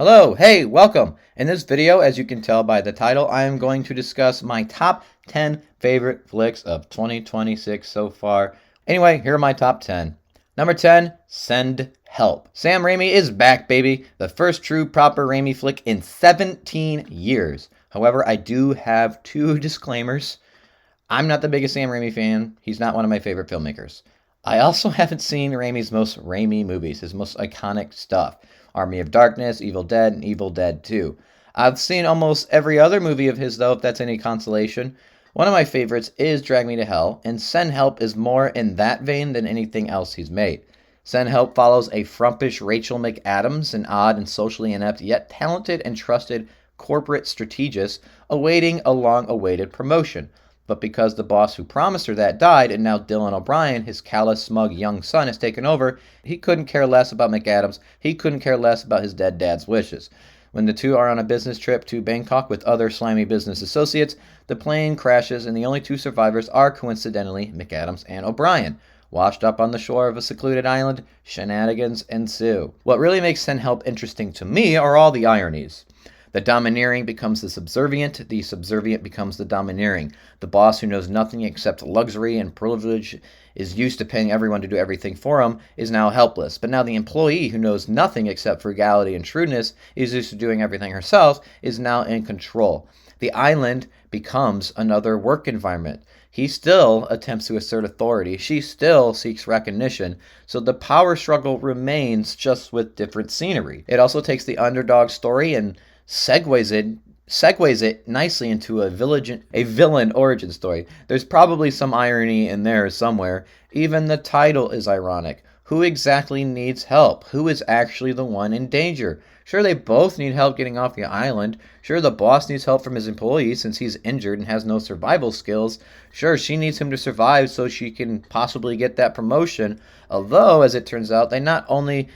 Hello, hey, welcome. In this video, as you can tell by the title, I am going to discuss my top 10 favorite flicks of 2026 so far. Anyway, here are my top 10. Number 10, Send Help. Sam Raimi is back, baby. The first true proper Raimi flick in 17 years. However, I do have two disclaimers. I'm not the biggest Sam Raimi fan. He's not one of my favorite filmmakers. I also haven't seen Raimi's most Raimi movies, his most iconic stuff. Army of Darkness, Evil Dead, and Evil Dead 2. I've seen almost every other movie of his, though, if that's any consolation. One of my favorites is Drag Me to Hell, and Send Help is more in that vein than anything else he's made. Send Help follows a frumpish Rachel McAdams, an odd and socially inept, yet talented and trusted corporate strategist, awaiting a long-awaited promotion. But because the boss who promised her that died, and now Dylan O'Brien, his callous, smug young son, has taken over, he couldn't care less about McAdams. He couldn't care less about his dead dad's wishes. When the two are on a business trip to Bangkok with other slimy business associates, the plane crashes, and the only two survivors are coincidentally McAdams and O'Brien. Washed up on the shore of a secluded island, shenanigans ensue. What really makes Send Help interesting to me are all the ironies. The domineering becomes the subservient becomes the domineering. The boss who knows nothing except luxury and privilege is used to paying everyone to do everything for him is now helpless. But now the employee who knows nothing except frugality and shrewdness is used to doing everything herself is now in control. The island becomes another work environment. He still attempts to assert authority. She still seeks recognition. So the power struggle remains, just with different scenery. It also takes the underdog story and segues it nicely into a villain origin story. There's probably some irony in there somewhere. Even the title is ironic. Who exactly needs help? Who is actually the one in danger? Sure, they both need help getting off the island. Sure, the boss needs help from his employees since he's injured and has no survival skills. Sure, she needs him to survive so she can possibly get that promotion. Although, as it turns out, they not only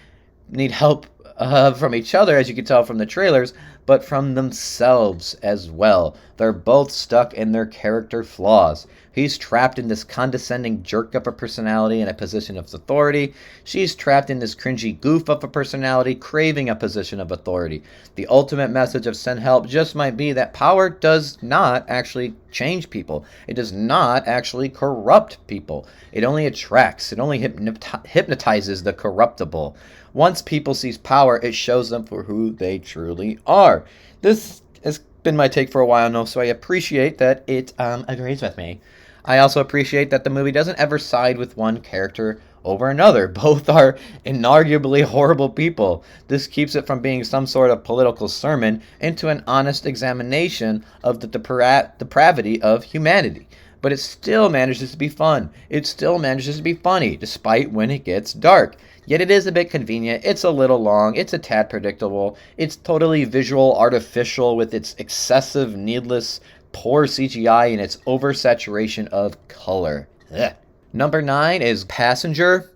need help from each other, as you can tell from the trailers, but from themselves as well. They're both stuck in their character flaws. He's trapped in this condescending jerk of a personality in a position of authority. She's trapped in this cringy goof of a personality craving a position of authority. The ultimate message of Send Help just might be that power does not actually change people. It does not actually corrupt people. It only attracts, it only hypnotizes the corruptible. Once people seize power, it shows them for who they truly are. This has been my take for a while now, so I appreciate that it agrees with me. I also appreciate that the movie doesn't ever side with one character over another. Both are inarguably horrible people. This keeps it from being some sort of political sermon into an honest examination of the depravity of humanity. But it still manages to be fun. It still manages to be funny, despite when it gets dark. Yet it is a bit convenient, it's a little long, it's a tad predictable, it's totally visual, artificial with its excessive, needless, poor CGI and its oversaturation of color. Ugh. Number 9 is Passenger.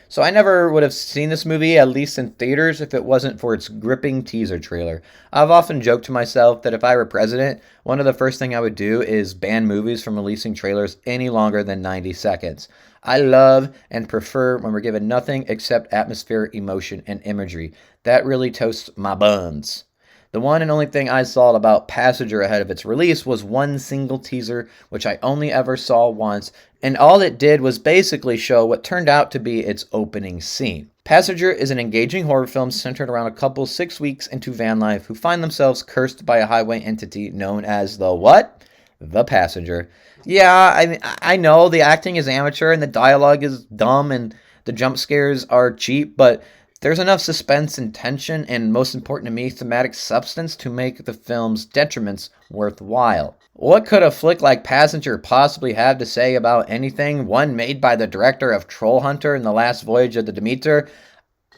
So I never would have seen this movie, at least in theaters, if it wasn't for its gripping teaser trailer. I've often joked to myself that if I were president, one of the first thing I would do is ban movies from releasing trailers any longer than 90 seconds. I love and prefer when we're given nothing except atmosphere, emotion, and imagery. That really toasts my buns. The one and only thing I saw about Passenger ahead of its release was one single teaser, which I only ever saw once, and all it did was basically show what turned out to be its opening scene. Passenger is an engaging horror film centered around a couple 6 weeks into van life who find themselves cursed by a highway entity known as the what? The Passenger. Yeah, I know the acting is amateur and the dialogue is dumb and the jump scares are cheap, but there's enough suspense and tension, and most important to me, thematic substance to make the film's detriments worthwhile. What could a flick like Passenger possibly have to say about anything, one made by the director of Troll Hunter and The Last Voyage of the Demeter?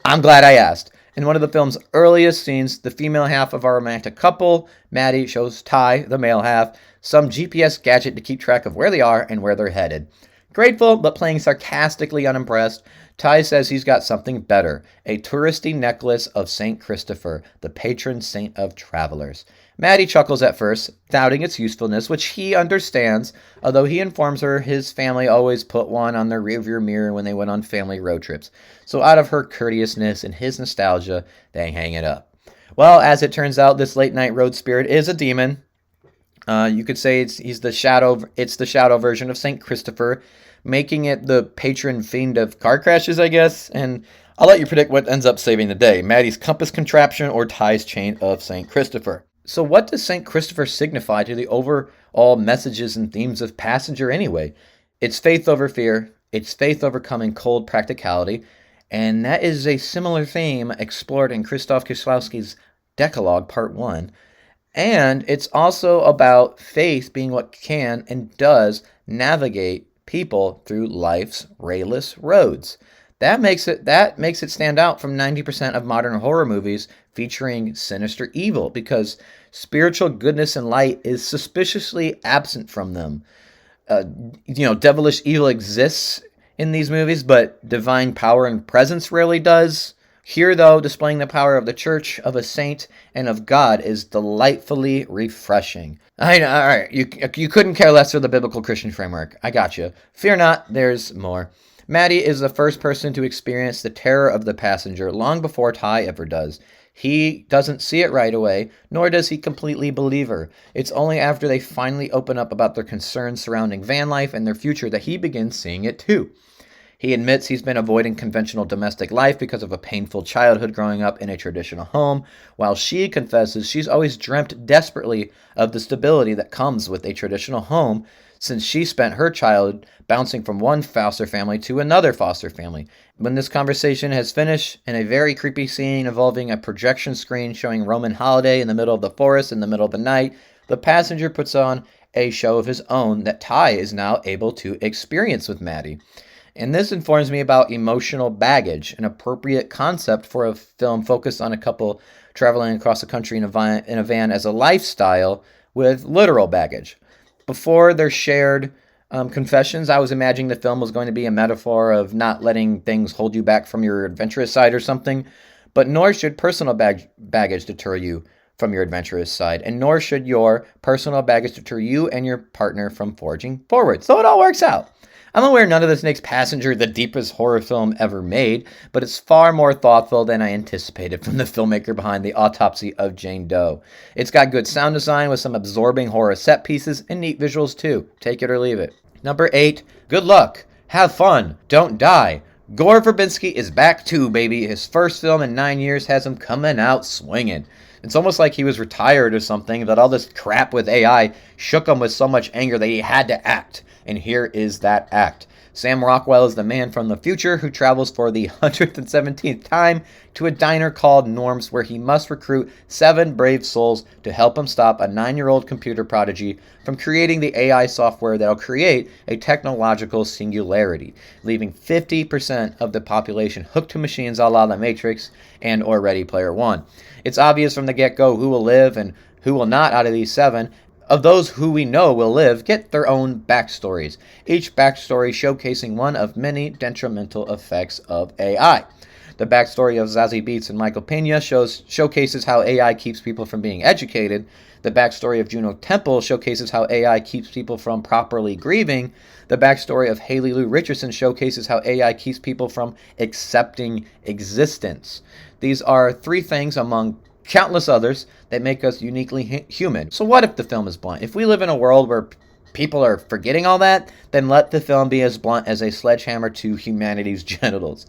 I'm glad I asked. In one of the film's earliest scenes, the female half of our romantic couple, Maddie, shows Ty, the male half, some GPS gadget to keep track of where they are and where they're headed. Grateful, but playing sarcastically unimpressed, Ty says he's got something better, a touristy necklace of St. Christopher, the patron saint of travelers. Maddie chuckles at first, doubting its usefulness, which he understands, although he informs her his family always put one on their rearview mirror when they went on family road trips. So out of her courteousness and his nostalgia, they hang it up. Well, as it turns out, this late night road spirit is a demon. You could say it's the shadow version of Saint Christopher, making it the patron fiend of car crashes, I guess. And I'll let you predict what ends up saving the day: Maddie's compass contraption or Ty's chain of Saint Christopher. So, what does Saint Christopher signify to the overall messages and themes of Passenger anyway? It's faith over fear. It's faith overcoming cold practicality. And that is a similar theme explored in Krzysztof Kieślowski's Decalogue Part 1. And it's also about faith being what can and does navigate people through life's rayless roads. That makes it stand out from 90% of modern horror movies featuring sinister evil, because spiritual goodness and light is suspiciously absent from them. Devilish evil exists in these movies, but divine power and presence rarely does. Here, though, displaying the power of the church, of a saint, and of God is delightfully refreshing. I know, all right, you couldn't care less for the biblical Christian framework. I got you. Fear not, there's more. Maddie is the first person to experience the terror of the passenger long before Ty ever does. He doesn't see it right away, nor does he completely believe her. It's only after they finally open up about their concerns surrounding van life and their future that he begins seeing it too. He admits he's been avoiding conventional domestic life because of a painful childhood growing up in a traditional home, while she confesses she's always dreamt desperately of the stability that comes with a traditional home, since she spent her childhood bouncing from one foster family to another foster family. When this conversation has finished, in a very creepy scene involving a projection screen showing Roman holiday in the middle of the forest in the middle of the night, the passenger puts on a show of his own that Ty is now able to experience with Maddie. And this informs me about emotional baggage, an appropriate concept for a film focused on a couple traveling across the country in a van as a lifestyle with literal baggage. Before their shared confessions, I was imagining the film was going to be a metaphor of not letting things hold you back from your adventurous side or something, but nor should personal baggage deter you from your adventurous side, and nor should your personal baggage deter you and your partner from forging forward. So it all works out. I'm aware none of this makes Passenger the deepest horror film ever made, but it's far more thoughtful than I anticipated from the filmmaker behind The Autopsy of Jane Doe. It's got good sound design with some absorbing horror set pieces and neat visuals too. Take it or leave it. Number 8, good luck, have fun, don't die. Gore Verbinski is back too, baby. His first film in 9 years has him coming out swinging. It's almost like he was retired or something, that all this crap with AI shook him with so much anger that he had to act. And here is that act. Sam Rockwell is the man from the future who travels for the 117th time to a diner called Norm's, where he must recruit 7 brave souls to help him stop a 9-year-old computer prodigy from creating the AI software that'll create a technological singularity, leaving 50% of the population hooked to machines a la The Matrix and or Ready Player One. It's obvious from the get-go who will live and who will not out of these 7. Of those who we know will live, get their own backstories, each backstory showcasing one of many detrimental effects of AI. The backstory of Zazie Beetz and Michael Pena showcases how AI keeps people from being educated. The backstory of Juno Temple showcases how AI keeps people from properly grieving. The backstory of Haley Lou Richardson showcases how AI keeps people from accepting existence. These are 3 things among countless others that make us uniquely human. So what if the film is blunt? If we live in a world where people are forgetting all that, then let the film be as blunt as a sledgehammer to humanity's genitals.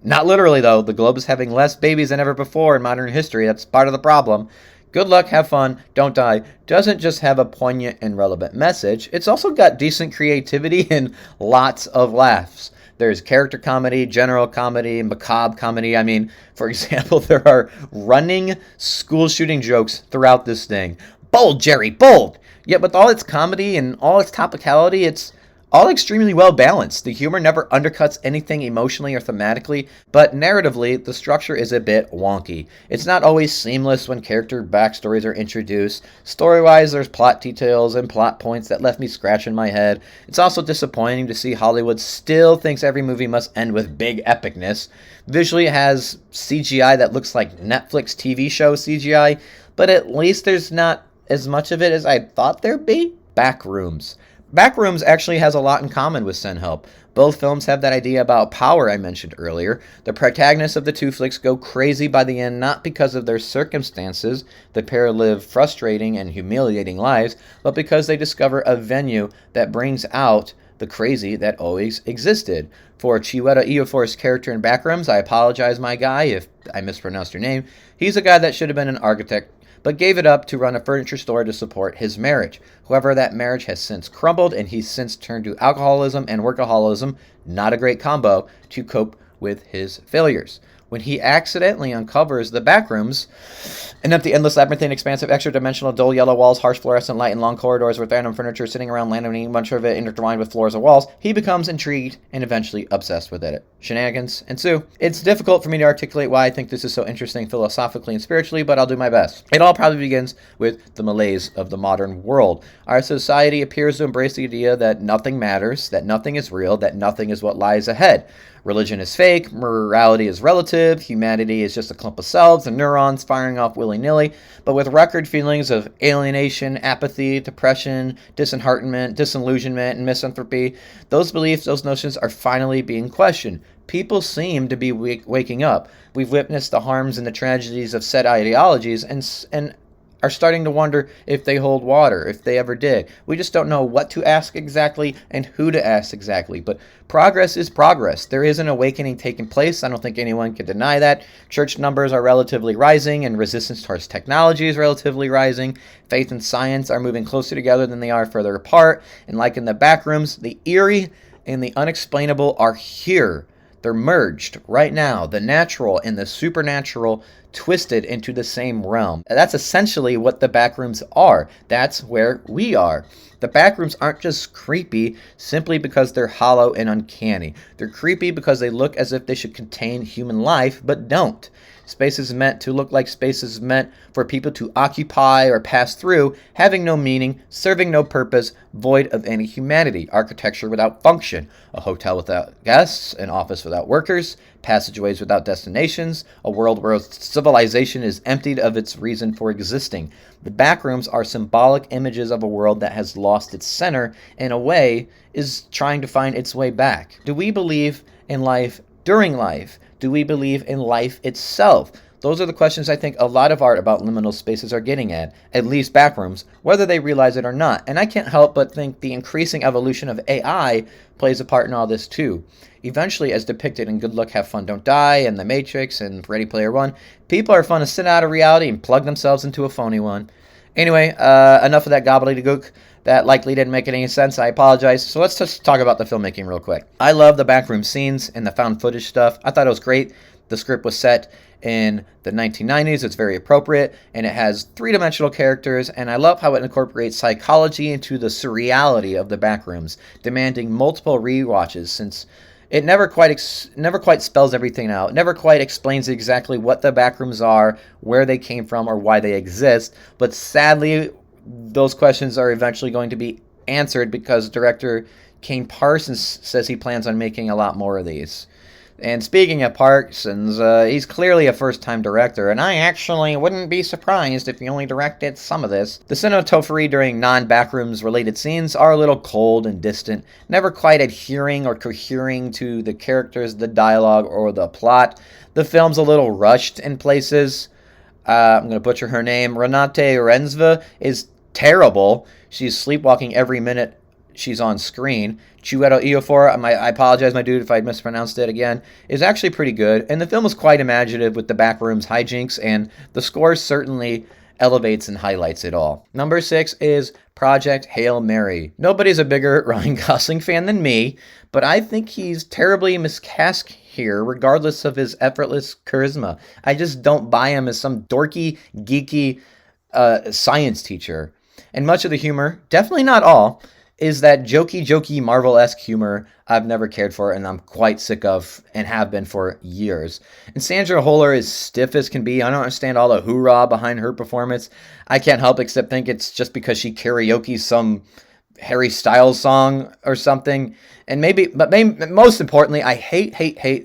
Not literally, though. The globe is having less babies than ever before in modern history. That's part of the problem. Good luck, have fun, don't die doesn't just have a poignant and relevant message. It's also got decent creativity and lots of laughs. There's character comedy, general comedy, macabre comedy. I mean, for example, there are running school shooting jokes throughout this thing. Bold, Jerry, bold! Yet with all its comedy and all its topicality, it's all extremely well balanced. The humor never undercuts anything emotionally or thematically, but narratively, the structure is a bit wonky. It's not always seamless when character backstories are introduced. Story-wise, there's plot details and plot points that left me scratching my head. It's also disappointing to see Hollywood still thinks every movie must end with big epicness. Visually, it has CGI that looks like Netflix TV show CGI, but at least there's not as much of it as I thought there'd be. Backrooms. Backrooms actually has a lot in common with Send Help. Both films have that idea about power I mentioned earlier. The protagonists of the two flicks go crazy by the end not because of their circumstances, the pair live frustrating and humiliating lives, but because they discover a venue that brings out the crazy that always existed. For Chiwetel Ejiofor's character in Backrooms, I apologize, my guy, if I mispronounced your name. He's a guy that should have been an architect, but gave it up to run a furniture store to support his marriage. However, that marriage has since crumbled, and he's since turned to alcoholism and workaholism, not a great combo, to cope with his failures. When he accidentally uncovers the backrooms, an empty, endless, labyrinthine, expansive, extra-dimensional, dull yellow walls, harsh fluorescent light, and long corridors with random furniture sitting around landing, much of it intertwined with floors and walls, he becomes intrigued and eventually obsessed with it. Shenanigans ensue. It's difficult for me to articulate why I think this is so interesting philosophically and spiritually, but I'll do my best. It all probably begins with the malaise of the modern world. Our society appears to embrace the idea that nothing matters, that nothing is real, that nothing is what lies ahead. Religion is fake, morality is relative, humanity is just a clump of cells and neurons firing off willy-nilly, but with record feelings of alienation, apathy, depression, disheartenment, disillusionment, and misanthropy, those beliefs, those notions are finally being questioned. People seem to be waking up. We've witnessed the harms and the tragedies of said ideologies and are starting to wonder if they hold water, if they ever did. We just don't know what to ask exactly and who to ask exactly. But progress is progress. There is an awakening taking place. I don't think anyone can deny that. Church numbers are relatively rising, and resistance towards technology is relatively rising. Faith and science are moving closer together than they are further apart. And like in the Backrooms, the eerie and the unexplainable are here. They're merged right now, the natural and the supernatural twisted into the same realm. That's essentially what the Backrooms are. That's where we are. The Backrooms aren't just creepy simply because they're hollow and uncanny. They're creepy because they look as if they should contain human life, but don't. Spaces meant to look like spaces meant for people to occupy or pass through, having no meaning, serving no purpose, void of any humanity. Architecture without function. A hotel without guests, an office without workers, passageways without destinations, a world where civilization is emptied of its reason for existing. The Backrooms are symbolic images of a world that has lost its center, in a way, is trying to find its way back. Do we believe in life during life? Do we believe in life itself? Those are the questions I think a lot of art about liminal spaces are getting at least Backrooms, whether they realize it or not. And I can't help but think the increasing evolution of AI plays a part in all this too. Eventually, as depicted in Good Luck, Have Fun, Don't Die, and The Matrix, and Ready Player One, people are fun to sit out of reality and plug themselves into a phony one. Anyway, enough of that gobbledygook. That likely didn't make any sense. I apologize. So let's just talk about the filmmaking real quick. I love the backroom scenes and the found footage stuff. I thought it was great. The script was set in the 1990s. It's very appropriate, and it has three-dimensional characters, and I love how it incorporates psychology into the surreality of the backrooms, demanding multiple rewatches since it never quite spells everything out. It never quite explains exactly what the backrooms are, where they came from, or why they exist. But sadly, those questions are eventually going to be answered because director Kane Parsons says he plans on making a lot more of these. And speaking of Parsons, he's clearly a first-time director, and I actually wouldn't be surprised if he only directed some of this. The cinematography during non-backrooms-related scenes are a little cold and distant, never quite adhering or cohering to the characters, the dialogue, or the plot. The film's a little rushed in places. I'm going to butcher her name. Renate Renzva is terrible. She's sleepwalking every minute she's on screen. Chiwetel Ejiofor, I apologize, my dude, if I mispronounced it again, is actually pretty good. And the film is quite imaginative with the backrooms hijinks, and the score certainly elevates and highlights it all. Number 6 is Project Hail Mary. Nobody's a bigger Ryan Gosling fan than me, but I think he's terribly miscast here, regardless of his effortless charisma. I just don't buy him as some dorky, geeky science teacher. And much of the humor, definitely not all, is that jokey Marvel-esque humor I've never cared for and I'm quite sick of and have been for years. And Sandra Hüller is stiff as can be. I don't understand all the hoorah behind her performance. I can't help except think it's just because she karaoke some Harry Styles song or something. And maybe most importantly, I hate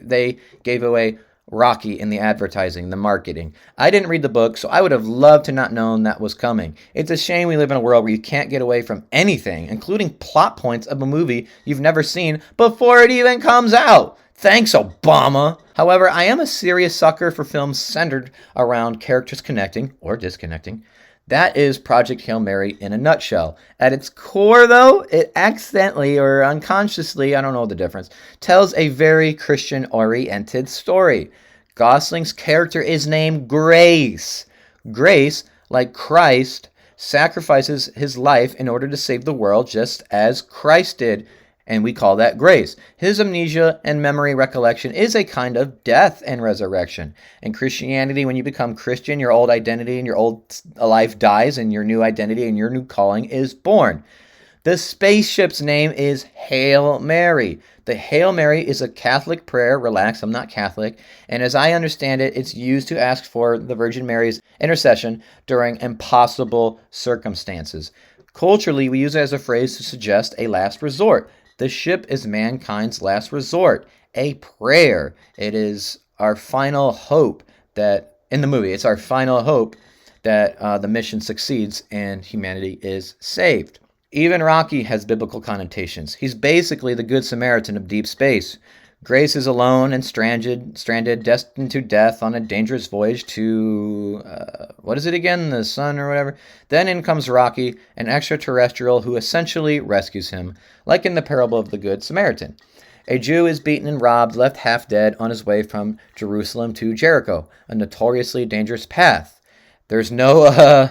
they gave away Rocky in the advertising, the marketing. I didn't read the book, so I would have loved to not known that was coming. It's a shame we live in a world where you can't get away from anything, including plot points of a movie you've never seen before it even comes out. Thanks, Obama. However, I am a serious sucker for films centered around characters connecting or disconnecting. That is Project Hail Mary in a nutshell. At its core, though, it accidentally or unconsciously, I don't know the difference, tells a very Christian-oriented story. Gosling's character is named Grace. Grace, like Christ, sacrifices his life in order to save the world just as Christ did, and we call that grace. His amnesia and memory recollection is a kind of death and resurrection. In Christianity, when you become Christian, your old identity and your old life dies, and your new identity and your new calling is born. The spaceship's name is Hail Mary. The Hail Mary is a Catholic prayer. Relax, I'm not Catholic. And as I understand it, it's used to ask for the Virgin Mary's intercession during impossible circumstances. Culturally, we use it as a phrase to suggest a last resort. The ship is mankind's last resort, a prayer. It is our final hope that, in the movie, it's our final hope that the mission succeeds and humanity is saved. Even Rocky has biblical connotations. He's basically the Good Samaritan of deep space. Grace is alone and stranded, destined to death on a dangerous voyage to, what is it again? The sun or whatever? Then in comes Rocky, an extraterrestrial who essentially rescues him, like in the parable of the Good Samaritan. A Jew is beaten and robbed, left half dead on his way from Jerusalem to Jericho, a notoriously dangerous path. There's no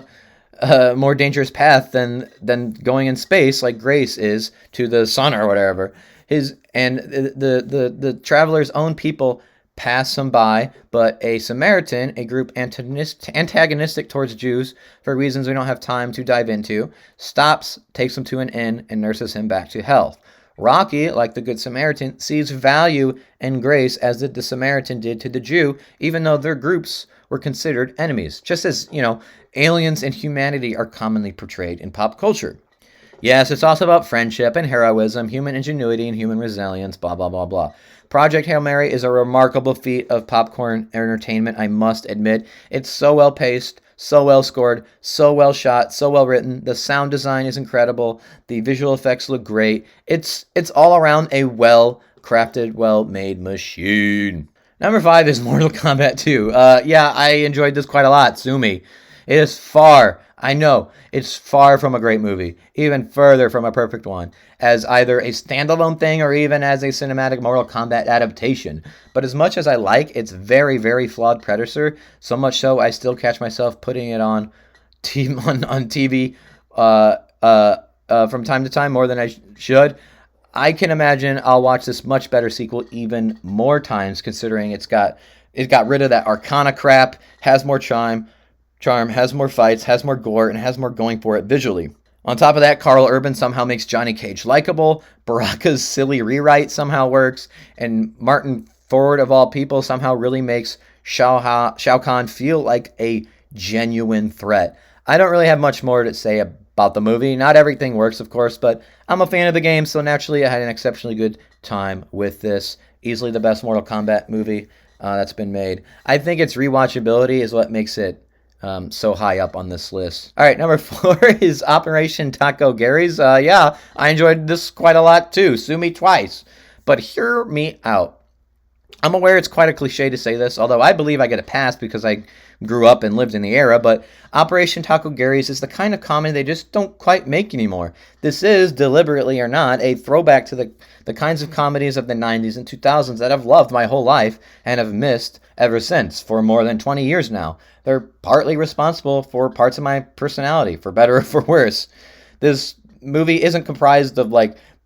more dangerous path than going in space like Grace is to the sun or whatever. The traveler's own people pass him by, but a Samaritan, a group antagonistic towards Jews for reasons we don't have time to dive into, stops, takes him to an inn, and nurses him back to health. Rocky, like the Good Samaritan, sees value in grace as did the Samaritan did to the Jew, even though their groups were considered enemies, just as, aliens and humanity are commonly portrayed in pop culture. Yes, it's also about friendship and heroism, human ingenuity and human resilience, blah, blah, blah, blah. Project Hail Mary is a remarkable feat of popcorn entertainment, I must admit. It's so well paced, so well scored, so well shot, so well written. The sound design is incredible. The visual effects look great. It's all around a well-crafted, well-made machine. Number 5 is Mortal Kombat 2. I enjoyed this quite a lot. Sue me. It is far from a great movie, even further from a perfect one, as either a standalone thing or even as a cinematic Mortal Kombat adaptation. But as much as I like its very, very flawed predecessor, so much so I still catch myself putting it on TV from time to time more than I should. I can imagine I'll watch this much better sequel even more times, considering it got rid of that Arcana crap, has more charm, has more fights, has more gore, and has more going for it visually. On top of that, Carl Urban somehow makes Johnny Cage likable, Baraka's silly rewrite somehow works, and Martin Ford, of all people, somehow really makes Shao Kahn feel like a genuine threat. I don't really have much more to say about the movie. Not everything works, of course, but I'm a fan of the game, so naturally I had an exceptionally good time with this. Easily the best Mortal Kombat movie that's been made. I think its rewatchability is what makes it so high up on this list. All right, number 4 is Operation Taco Gary's. I enjoyed this quite a lot too. Sue me twice. But hear me out. I'm aware it's quite a cliche to say this, although I believe I get a pass because I grew up and lived in the era, but Operation Taco Gary's is the kind of comedy they just don't quite make anymore. This is, deliberately or not, a throwback to the kinds of comedies of the 90s and 2000s that I've loved my whole life and have missed ever since, for more than 20 years now. They're partly responsible for parts of my personality, for better or for worse. This movie isn't comprised of,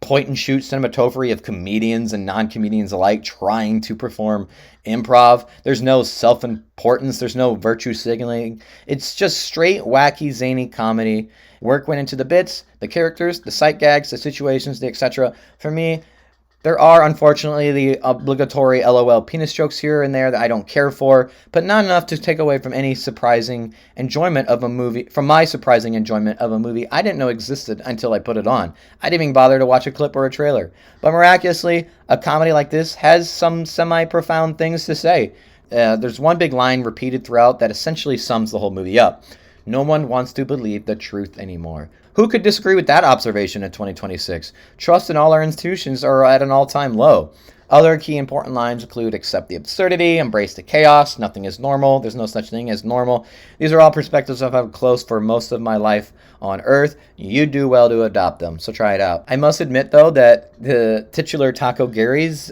point-and-shoot cinematography of comedians and non-comedians alike trying to perform improv. There's no self-importance. There's no virtue signaling. It's just straight, wacky, zany comedy. Work went into the bits, the characters, the sight gags, the situations, the etc. For me, there are, unfortunately, the obligatory LOL penis jokes here and there that I don't care for, but not enough to take away from any surprising enjoyment of a movie, from my surprising enjoyment of a movie I didn't know existed until I put it on. I didn't even bother to watch a clip or a trailer. But miraculously, a comedy like this has some semi-profound things to say. There's one big line repeated throughout that essentially sums the whole movie up. No one wants to believe the truth anymore. Who could disagree with that observation in 2026? Trust in all our institutions are at an all-time low. Other key important lines include accept the absurdity, embrace the chaos, nothing is normal, there's no such thing as normal. These are all perspectives I've had close for most of my life on Earth. You do well to adopt them, so try it out. I must admit, though, that the titular Taco Gary's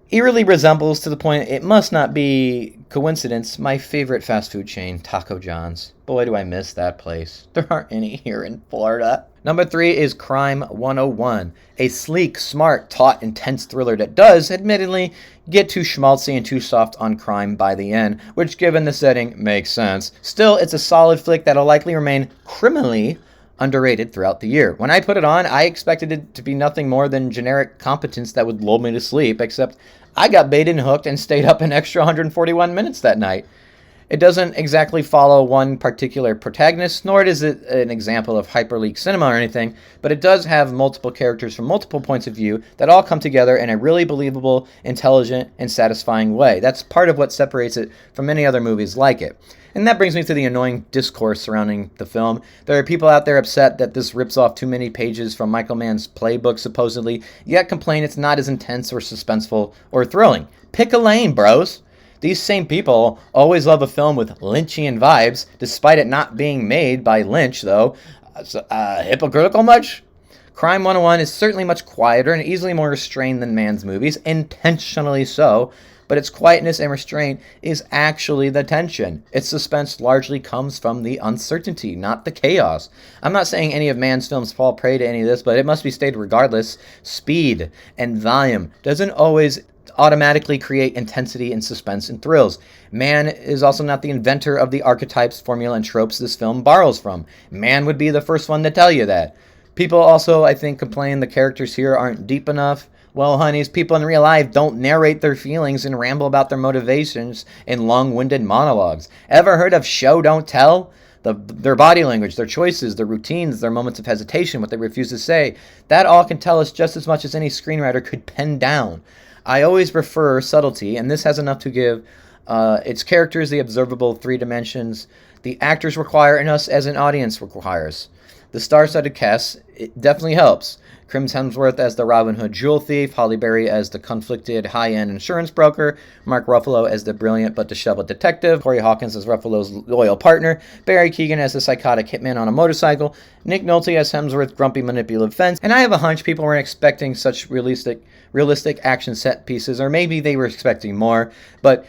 eerily resembles, to the point it must not be coincidence, my favorite fast food chain, Taco John's. Boy, do I miss that place. There aren't any here in Florida. Number 3 is Crime 101, a sleek, smart, taut, intense thriller that does, admittedly, get too schmaltzy and too soft on crime by the end, which, given the setting, makes sense. Still, it's a solid flick that'll likely remain criminally underrated throughout the year. When I put it on, I expected it to be nothing more than generic competence that would lull me to sleep, except I got baited and hooked and stayed up an extra 141 minutes that night. It doesn't exactly follow one particular protagonist, nor is it an example of hyperleak cinema or anything, but it does have multiple characters from multiple points of view that all come together in a really believable, intelligent, and satisfying way. That's part of what separates it from many other movies like it. And that brings me to the annoying discourse surrounding the film. There are people out there upset that this rips off too many pages from Michael Mann's playbook, supposedly, yet complain it's not as intense or suspenseful or thrilling. Pick a lane, bros. These same people always love a film with Lynchian vibes, despite it not being made by Lynch, though. Hypocritical much? Crime 101 is certainly much quieter and easily more restrained than Mann's movies, intentionally so, but its quietness and restraint is actually the tension. Its suspense largely comes from the uncertainty, not the chaos. I'm not saying any of Mann's films fall prey to any of this, but it must be stated regardless, speed and volume doesn't always automatically create intensity and suspense and thrills. Mann is also not the inventor of the archetypes, formula, and tropes this film borrows from. Mann would be the first one to tell you that. People also, I think, complain the characters here aren't deep enough. Well, honeys, people in real life don't narrate their feelings and ramble about their motivations in long-winded monologues. Ever heard of show, don't tell? Their body language, their choices, their routines, their moments of hesitation, what they refuse to say, that all can tell us just as much as any screenwriter could pen down. I always prefer subtlety, and this has enough to give its characters the observable 3 dimensions the actors require and us as an audience requires. The star-studded cast, it definitely helps. Chris Hemsworth as the Robin Hood jewel thief, Halle Berry as the conflicted high-end insurance broker, Mark Ruffalo as the brilliant but disheveled detective, Corey Hawkins as Ruffalo's loyal partner, Barry Keoghan as the psychotic hitman on a motorcycle, Nick Nolte as Hemsworth's grumpy manipulative fence, and I have a hunch people weren't expecting such realistic action set pieces, or maybe they were expecting more, but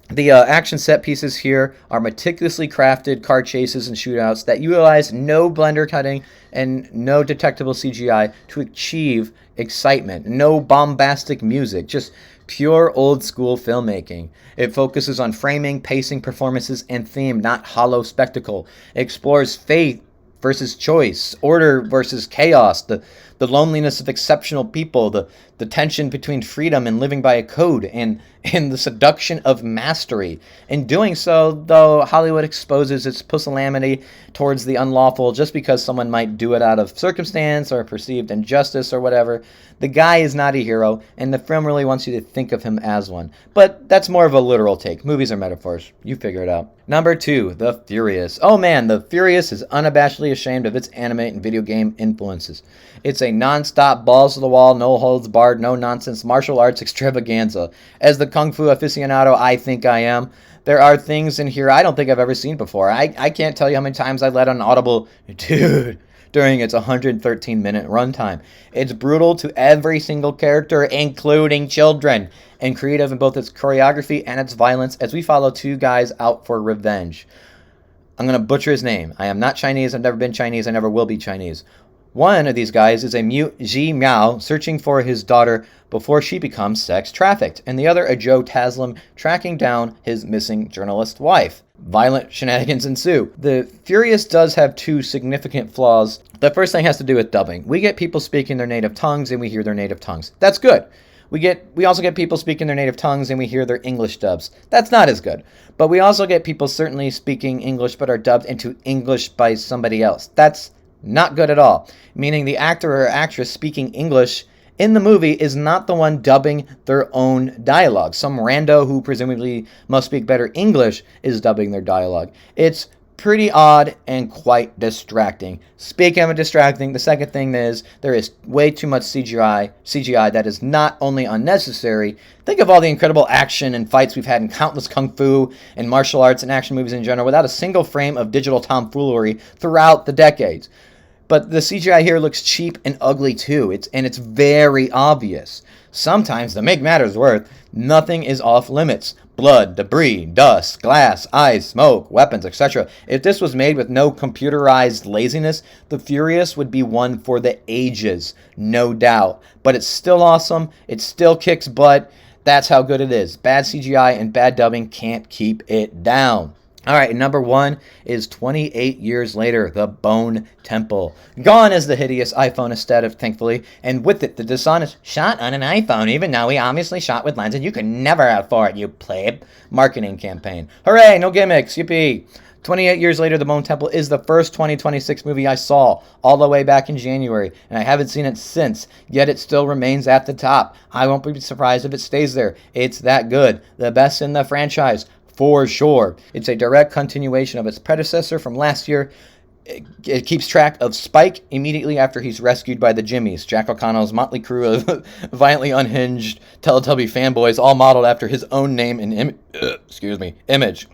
the action set pieces here are meticulously crafted car chases and shootouts that utilize no blender cutting and no detectable CGI to achieve excitement. No bombastic music, just pure old school filmmaking. It focuses on framing, pacing, performances, and theme, not hollow spectacle. It explores faith versus choice, order versus chaos, the loneliness of exceptional people, the tension between freedom and living by a code, and the seduction of mastery. In doing so, though, Hollywood exposes its pusillanimity towards the unlawful just because someone might do it out of circumstance or perceived injustice or whatever. The guy is not a hero, and the film really wants you to think of him as one. But that's more of a literal take. Movies are metaphors. You figure it out. Number 2, The Furious. Oh man, The Furious is unabashedly ashamed of its anime and video game influences. It's a non-stop, balls-to-the-wall, no-holds-barred, no-nonsense martial arts extravaganza. As the kung fu aficionado I think I am, there are things in here I don't think I've ever seen before. I can't tell you how many times I let an audible, dude, during its 113-minute runtime. It's brutal to every single character, including children, and creative in both its choreography and its violence as we follow 2 guys out for revenge. I'm going to butcher his name. I am not Chinese, I've never been Chinese, I never will be Chinese. One of these guys is a mute Ji Miao searching for his daughter before she becomes sex trafficked, and the other a Joe Taslim tracking down his missing journalist wife. Violent shenanigans ensue. The Furious does have 2 significant flaws. The first thing has to do with dubbing. We get people speaking their native tongues and we hear their native tongues. That's good. We also get people speaking their native tongues and we hear their English dubs. That's not as good. But we also get people certainly speaking English but are dubbed into English by somebody else. That's not good at all. Meaning the actor or actress speaking English in the movie is not the one dubbing their own dialogue. Some rando who presumably must speak better English is dubbing their dialogue. It's pretty odd and quite distracting. Speaking of distracting, the second thing is there is way too much CGI that is not only unnecessary. Think of all the incredible action and fights we've had in countless kung fu and martial arts and action movies in general without a single frame of digital tomfoolery throughout the decades. But the CGI here looks cheap and ugly too. It's very obvious. Sometimes, to make matters worse, nothing is off limits. Blood, debris, dust, glass, ice, smoke, weapons, etc. If this was made with no computerized laziness, The Furious would be one for the ages, no doubt. But it's still awesome. It still kicks butt. That's how good it is. Bad CGI and bad dubbing can't keep it down. All right, number 1 is 28 years later, The Bone Temple. Gone is the hideous iPhone aesthetic, thankfully, and with it, the dishonest shot on an iPhone, even though we obviously shot with lenses you could never afford, you plebe, marketing campaign. Hooray, no gimmicks, yippee. 28 years later, The Bone Temple is the first 2026 movie I saw all the way back in January, and I haven't seen it since, yet it still remains at the top. I won't be surprised if it stays there. It's that good. The best in the franchise. For sure. It's a direct continuation of its predecessor from last year. It keeps track of Spike immediately after he's rescued by the Jimmies, Jack O'Connell's motley crew of violently unhinged Teletubby fanboys, all modeled after his own name and image.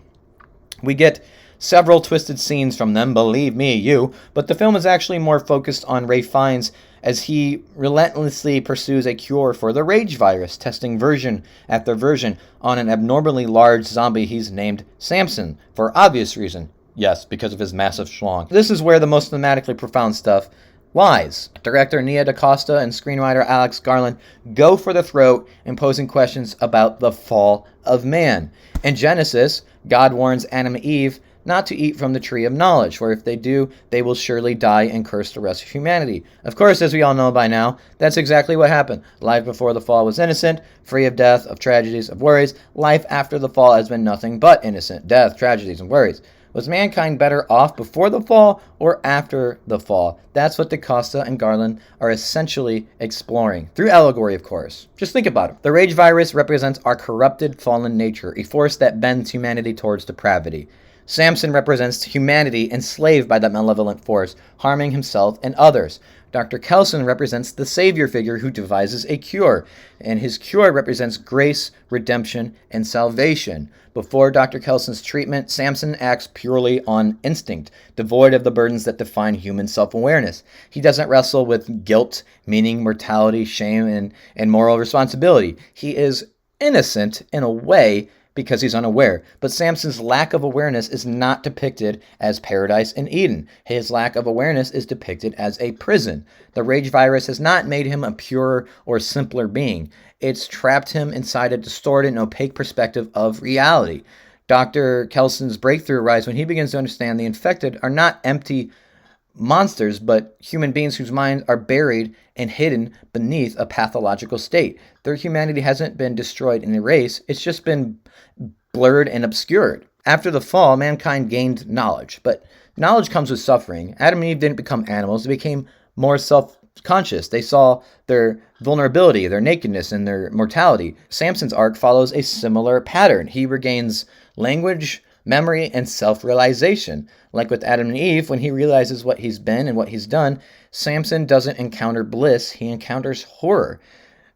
We get several twisted scenes from them, believe me, but the film is actually more focused on Ralph Fiennes as he relentlessly pursues a cure for the rage virus, testing version after version on an abnormally large zombie he's named Samson, for obvious reason. Yes, because of his massive schlong. This is where the most thematically profound stuff lies. Director Nia DaCosta and screenwriter Alex Garland go for the throat in posing questions about the fall of man. In Genesis, God warns Adam and Eve not to eat from the tree of knowledge, for if they do, they will surely die and curse the rest of humanity. Of course, as we all know by now, that's exactly what happened. Life before the fall was innocent, free of death, of tragedies, of worries. Life after the fall has been nothing but innocent, death, tragedies, and worries. Was mankind better off before the fall or after the fall? That's what DaCosta and Garland are essentially exploring. Through allegory, of course. Just think about it. The rage virus represents our corrupted, fallen nature, a force that bends humanity towards depravity. Samson represents humanity enslaved by that malevolent force, harming himself and others. Dr. Kelson represents the savior figure who devises a cure, and his cure represents grace, redemption, and salvation. Before Dr. Kelson's treatment, Samson acts purely on instinct, devoid of the burdens that define human self-awareness. He doesn't wrestle with guilt, meaning, mortality, shame, and moral responsibility. He is innocent in a way because he's unaware. But Samson's lack of awareness is not depicted as paradise in Eden. His lack of awareness is depicted as a prison. The rage virus has not made him a purer or simpler being. It's trapped him inside a distorted and opaque perspective of reality. Dr. Kelson's breakthrough arrives when he begins to understand the infected are not empty monsters, but human beings whose minds are buried and hidden beneath a pathological state. Their humanity hasn't been destroyed and erased, it's just been blurred and obscured. After the fall, mankind gained knowledge, but knowledge comes with suffering. Adam and Eve didn't become animals, they became more self-conscious. They saw their vulnerability, their nakedness, and their mortality. Samson's arc follows a similar pattern. He regains language, memory, and self-realization. Like with Adam and Eve, when he realizes what he's been and what he's done, Samson doesn't encounter bliss, he encounters horror.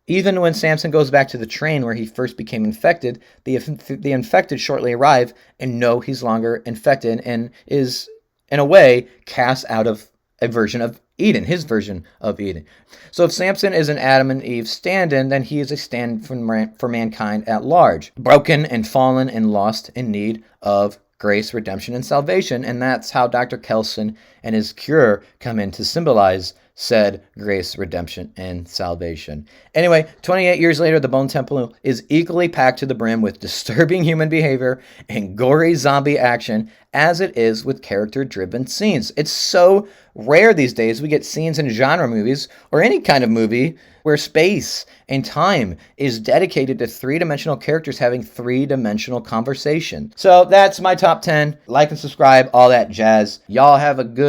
Even when Samson goes back to the train where he first became infected, the infected shortly arrive and know he's longer infected and is, in a way, cast out of a version of Eden, his version of Eden. So if Samson is an Adam and Eve stand-in, then he is a stand for mankind at large, broken and fallen and lost in need of grace, redemption, and salvation. And that's how Dr. Kelson and his cure come in to symbolize said grace, redemption, and salvation. Anyway, 28 years later, The Bone Temple is equally packed to the brim with disturbing human behavior and gory zombie action as it is with character-driven scenes. It's so rare these days we get scenes in genre movies or any kind of movie where space and time is dedicated to three-dimensional characters having three-dimensional conversation. So that's my top 10. Like and subscribe, all that jazz. Y'all have a good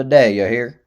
day, you hear?